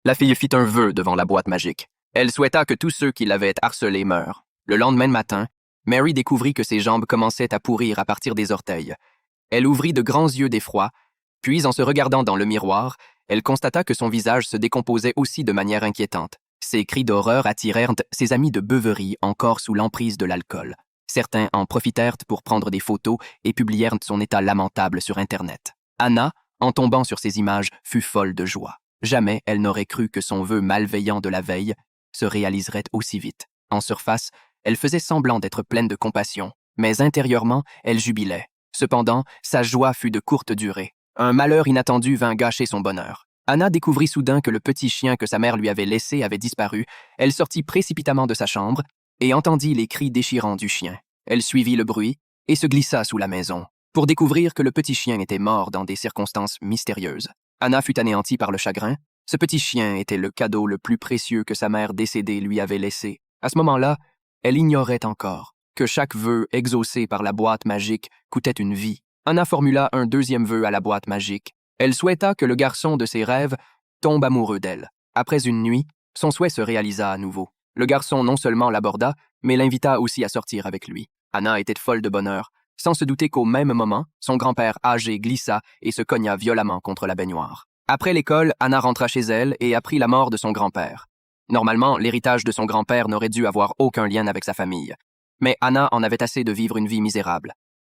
La fille fit un vœu devant la boîte magique. Elle souhaita que tous ceux qui l'avaient harcelée meurent. Le lendemain matin, Mary découvrit que ses jambes commençaient à pourrir à partir des orteils. Elle ouvrit de grands yeux d'effroi, puis en se regardant dans le miroir, elle constata que son visage se décomposait aussi de manière inquiétante. Ses cris d'horreur attirèrent ses amis de beuverie encore sous l'emprise de l'alcool. Certains en profitèrent pour prendre des photos et publièrent son état lamentable sur Internet. Anna, en tombant sur ces images, fut folle de joie. Jamais elle n'aurait cru que son vœu malveillant de la veille se réaliserait aussi vite. En surface, elle faisait semblant d'être pleine de compassion, mais intérieurement, elle jubilait. Cependant, sa joie fut de courte durée. Un malheur inattendu vint gâcher son bonheur. Anna découvrit soudain que le petit chien que sa mère lui avait laissé avait disparu. Elle sortit précipitamment de sa chambre et entendit les cris déchirants du chien. Elle suivit le bruit et se glissa sous la maison, pour découvrir que le petit chien était mort dans des circonstances mystérieuses. Anna fut anéantie par le chagrin. Ce petit chien était le cadeau le plus précieux que sa mère décédée lui avait laissé. À ce moment-là, elle ignorait encore que chaque vœu exaucé par la boîte magique coûtait une vie. Anna formula un deuxième vœu à la boîte magique. Elle souhaita que le garçon de ses rêves tombe amoureux d'elle. Après une nuit, son souhait se réalisa à nouveau. Le garçon non seulement l'aborda, mais l'invita aussi à sortir avec lui. Anna était folle de bonheur, sans se douter qu'au même moment, son grand-père âgé glissa et se cogna violemment contre la baignoire. Après l'école, Anna rentra chez elle et apprit la mort de son grand-père. Normalement, l'héritage de son grand-père n'aurait dû avoir aucun lien avec sa famille. Mais Anna en avait assez de vivre une vie misérable.